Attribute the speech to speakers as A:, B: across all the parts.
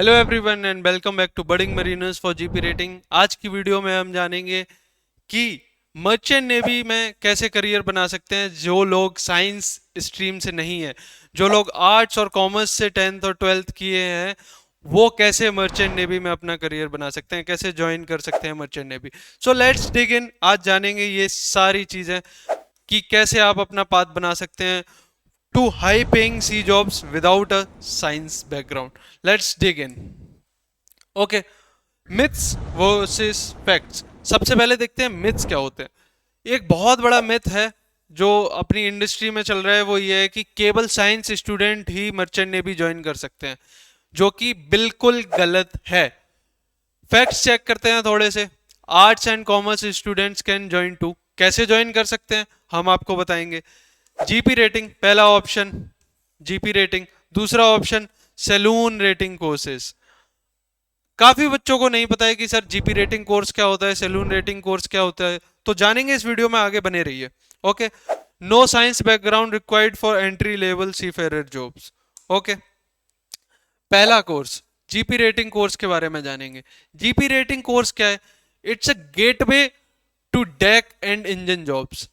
A: Hello everyone and welcome back to Budding Mariners for GP rating. आज की video में हम जानेंगे कि मर्चेंट नेवी में कैसे करियर बना सकते हैं जो लोग साइंस स्ट्रीम से नहीं है। जो लोग आर्ट्स और कॉमर्स से 10th और 12th किए हैं वो कैसे मर्चेंट नेवी में अपना करियर बना सकते हैं, कैसे ज्वाइन कर सकते हैं merchant navy. So let's dig in. आज जानेंगे ये सारी चीज़ें कि कैसे आप अपना पाथ बना सकते हैं to high paying C jobs without a science background. Let's dig in. Okay, myths versus facts. सबसे पहले देखते हैं myths क्या होते हैं। एक बहुत बड़ा myth है जो अपनी इंडस्ट्री में चल रहा है, वो ये है कि केवल साइंस स्टूडेंट ही मर्चेंट नेवी ज्वाइन कर सकते हैं, जो कि बिल्कुल गलत है। फैक्ट्स चेक करते हैं थोड़े से। Arts and commerce students can join too. कैसे ज्वाइन कर सकते हैं हम आपको बताएंगे। जीपी रेटिंग पहला ऑप्शन, जीपी रेटिंग। दूसरा ऑप्शन सैलून रेटिंग कोर्सेज। काफी बच्चों को नहीं पता है कि सर जीपी रेटिंग कोर्स क्या होता है, सैलून रेटिंग कोर्स क्या होता है, तो जानेंगे इस वीडियो में, आगे बने रहिए। Okay, no science background required for entry level seafarer jobs. Okay, पहला कोर्स जीपी रेटिंग कोर्स के बारे में जानेंगे। जीपी रेटिंग कोर्स क्या है? It's a gateway to deck and engine jobs.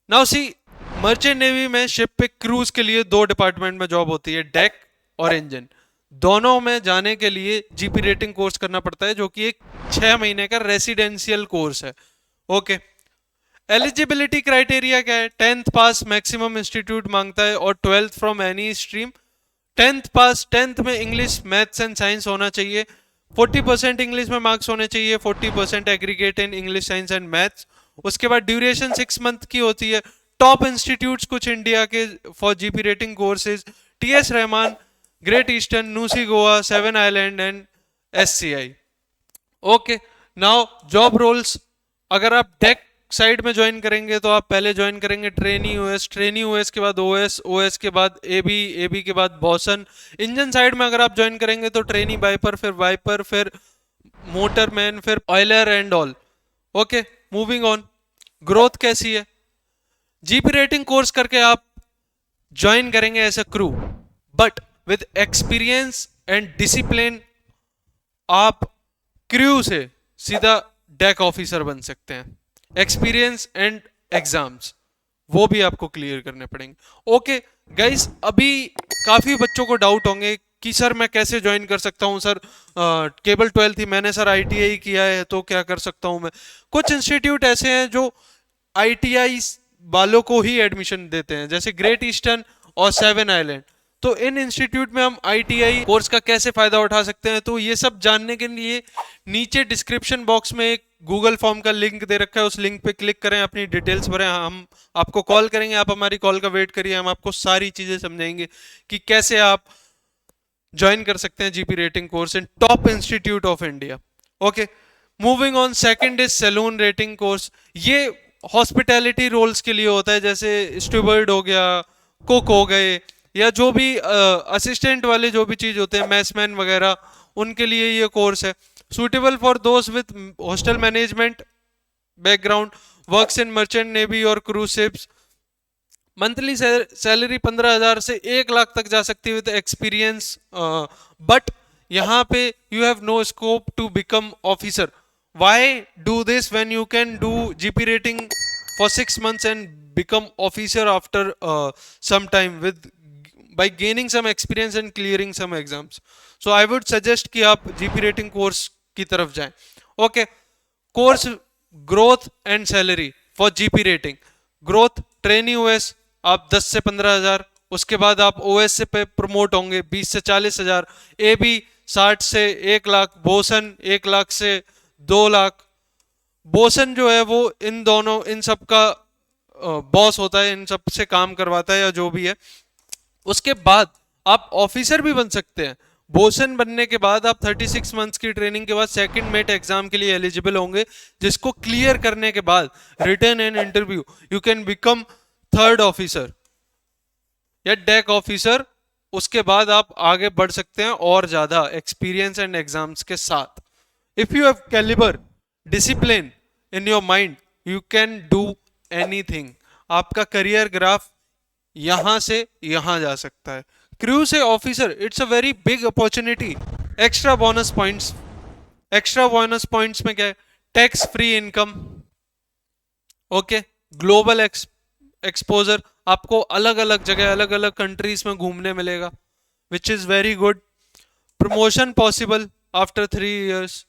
A: Now see, merchant navy में ship पे cruise के लिए दो डिपार्टमेंट में जॉब होती है, डेक और इंजन। दोनों में जाने के लिए जीपी रेटिंग कोर्स करना पड़ता है, जो कि एक 6 महीने का रेसिडेंशियल कोर्स है। ओके, एलिजिबिलिटी क्राइटेरिया क्या है? 10th पास मैक्सिमम इंस्टीट्यूट मांगता है और 12th from any stream. 10th pass, 10th में इंग्लिश मैथ्स एंड साइंस होना चाहिए। 40% इंग्लिश में मार्क्स होने चाहिए, 40% aggregate in English science and maths. उसके बाद ड्यूरेशन 6 मंथ की होती है। टॉप इंस्टीट्यूट्स कुछ इंडिया के for GP rating courses: TS Rahman, great eastern, NUSI Goa, 7 island and SCI. Okay, now job roles. अगर आप डेक साइड में ज्वाइन करेंगे तो आप पहले ज्वाइन करेंगे ट्रेनी ओएस, ट्रेनी ओएस के बाद ओएस, ओएस के बाद एबी, एबी के बाद बॉसन। इंजन साइड में अगर आप ज्वाइन करेंगे तो ट्रेनी वाइपर, फिर वाइपर, फिर मोटरमैन, फिर oiler and all. Okay, moving on. Growth कैसी है? जीपी रेटिंग कोर्स करके आप ज्वाइन करेंगे as a crew, but with experience and discipline आप क्रू से सीधा डेक ऑफिसर बन सकते हैं। एक्सपीरियंस एंड एग्जाम्स वो भी आपको क्लियर करने पड़ेंगे। ओके गाइस, अभी काफी बच्चों को डाउट होंगे कि सर मैं कैसे ज्वाइन कर सकता हूँ सर, केवल 12th ही मैंने सर आईटीआई किया है तो क्या कर सकता हूँ मैं। कुछ इंस्टीट्यूट ऐसे हैं जो आईटीआई वालों को ही एडमिशन देते हैं, जैसे ग्रेट ईस्टर्न और 7 आइलैंड। तो इन इंस्टीट्यूट में हम आईटीआई कोर्स का कैसे फायदा उठा सकते हैं, तो ये सब जानने के लिए नीचे डिस्क्रिप्शन बॉक्स में एक गूगल फॉर्म का लिंक दे रखा है, उस लिंक पे क्लिक करें, अपनी डिटेल्स भरें। हम आपको कॉल करेंगे, आप हमारी कॉल का वेट करिए, हम आपको सारी चीजें समझाएंगे कि कैसे आप ज्वाइन कर सकते हैं GP rating course in top institute of India. Okay, moving on. Second is saloon rating course. ये हॉस्पिटैलिटी रोल्स के लिए होता है, जैसे स्टूवर्ड हो गया, कुक हो गए, या जो भी असिस्टेंट वाले जो भी चीज होते हैं, मैसमैन वगैरह, उनके लिए ये कोर्स है। सुटेबल फॉर दोस्त with hostel management background, works in merchant navy और क्रूज शिप्स। मंथली सैलरी 15,000 से 1 लाख तक जा सकती है विद एक्सपीरियंस, बट यहाँ पे you have no scope to become officer. Why do this when you can do GP rating for 6 months and become officer after some time with by gaining some experience and clearing some exams. So I would suggest कि आप GP rating course की तरफ जाएं। Okay, course growth and salary for GP rating. Growth, trainee OS आप 10 से 15,000, उसके बाद आप ओएस से पे प्रमोट होंगे 20 से 40,000, ए बी 60 से 1 लाख, बोसन 1 लाख से 2 लाख। बोसन जो है वो इन दोनों, इन सब का बॉस होता है, इन सब से काम करवाता है या जो भी है। उसके बाद आप ऑफिसर भी बन सकते हैं। बोसन बनने के बाद आप 36 मंथ्स की ट्रेनिंग के बाद सेकंड मेट एग्जाम के लिए एलिजिबल होंगे, जिसको क्लियर करने के बाद written and interview you can become third officer या डेक ऑफिसर। उसके बाद आप आगे बढ़ सकते हैं और ज्यादा एक्सपीरियंस एंड एग्जाम्स के साथ। If you have calibre, discipline in your mind, you can do anything. आपका करियर ग्राफ यहां से यहां जा सकता है। क्रू से officer, it's a very big opportunity. Extra bonus points, extra bonus points में क्या है, tax free income, okay, global exposure, आपको अलग अलग जगह अलग अलग कंट्रीज में घूमने मिलेगा, which is very good, promotion possible after 3 years,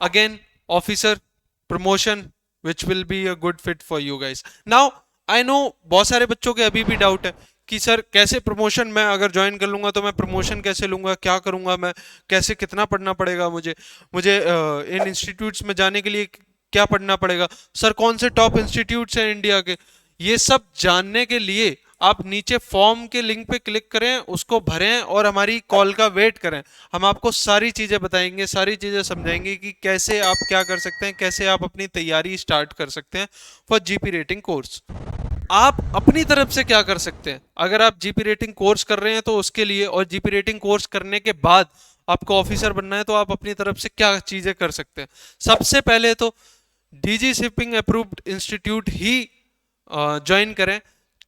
A: again officer promotion which will be a good fit for you guys. Now I know बहुत सारे बच्चों के अभी भी डाउट है कि सर कैसे प्रमोशन, मैं अगर ज्वाइन कर लूंगा तो मैं प्रमोशन कैसे लूंगा, क्या करूंगा मैं, कैसे, कितना पढ़ना पड़ेगा मुझे, मुझे इन इंस्टीट्यूट्स में जाने के लिए क्या पढ़ना पड़ेगा, सर कौन से टॉप इंस्टीट्यूट्स हैं इंडिया के। ये सब जानने के लिए आप नीचे फॉर्म के लिंक पे क्लिक करें, उसको भरें और हमारी कॉल का वेट करें। हम आपको सारी चीजें बताएंगे, सारी चीजें समझाएंगे कि कैसे आप क्या कर सकते हैं, कैसे आप अपनी तैयारी स्टार्ट कर सकते हैं फॉर जीपी रेटिंग कोर्स। आप अपनी तरफ से क्या कर सकते हैं, अगर आप जीपी रेटिंग कोर्स कर रहे हैं तो उसके लिए, और जीपी रेटिंग कोर्स करने के बाद आपको ऑफिसर बनना है तो आप अपनी तरफ से क्या चीजें कर सकते हैं। सबसे पहले तो डीजी शिपिंग अप्रूव्ड इंस्टीट्यूट ही ज्वाइन करें,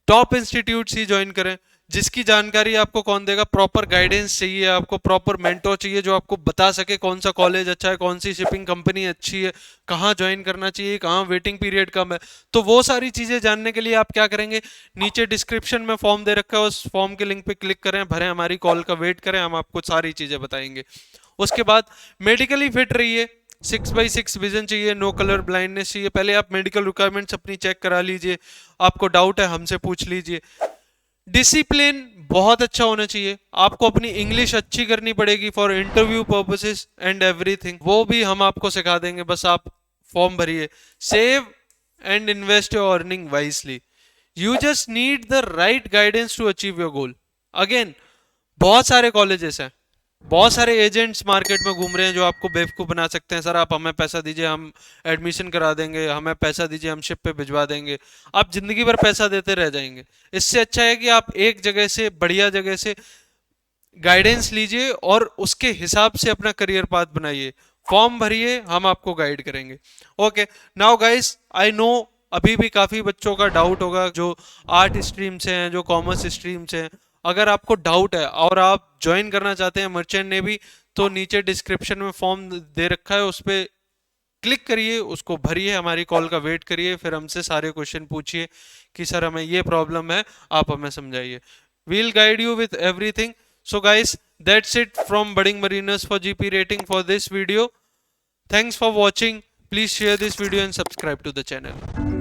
A: टॉप इंस्टीट्यूट ही ज्वाइन करें, जिसकी जानकारी आपको कौन देगा, प्रॉपर गाइडेंस चाहिए आपको, प्रॉपर मेंटोर चाहिए जो आपको बता सके कौन सा कॉलेज अच्छा है, कौन सी शिपिंग कंपनी अच्छी है, कहाँ ज्वाइन करना चाहिए, कहाँ वेटिंग पीरियड कम है। तो वो सारी चीजें जानने के लिए आप क्या करेंगे, नीचे डिस्क्रिप्शन में फॉर्म दे रखा है, उस फॉर्म के लिंक पे क्लिक करें, भरें, हमारी कॉल का वेट करें, हम आपको सारी चीजें बताएंगे। उसके बाद मेडिकली फिट रहिए, 6x6 विजन चाहिए, नो कलर ब्लाइंडनेस चाहिए। पहले आप मेडिकल रिक्वायरमेंट्स अपनी चेक करा लीजिए, आपको डाउट है हमसे पूछ लीजिए। डिसिप्लिन बहुत अच्छा होना चाहिए, आपको अपनी इंग्लिश अच्छी करनी पड़ेगी for interview purposes and everything, वो भी हम आपको सिखा देंगे, बस आप फॉर्म भरिए। Save and invest your earning wisely, you just need the right guidance to achieve your goal. Again बहुत सारे कॉलेजेस हैं, बहुत सारे एजेंट्स मार्केट में घूम रहे हैं जो आपको बेवकूफ़ बना सकते हैं, सर आप हमें पैसा दीजिए हम एडमिशन करा देंगे, हमें पैसा दीजिए हम शिप पे भिजवा देंगे, आप जिंदगी भर पैसा देते रह जाएंगे। इससे अच्छा है कि आप एक जगह से, बढ़िया जगह से गाइडेंस लीजिए और उसके हिसाब से अपना करियर पाथ बनाइए, फॉर्म भरिए, हम आपको गाइड करेंगे। Okay, now guys I know अभी भी काफ़ी बच्चों का डाउट होगा जो आर्ट स्ट्रीम से हैं, जो कॉमर्स स्ट्रीम से हैं। अगर आपको डाउट है और आप ज्वाइन करना चाहते हैं मर्चेंट नेवी, तो नीचे डिस्क्रिप्शन में फॉर्म दे रखा है, उस पर क्लिक करिए, उसको भरिए, हमारी कॉल का वेट करिए, फिर हमसे सारे क्वेश्चन पूछिए कि सर हमें ये प्रॉब्लम है, आप हमें समझाइए, we'll guide you with everything. So guys, that's it from Budding Mariners for GP rating for this video. Thanks for watching. Please share this video and subscribe to the channel.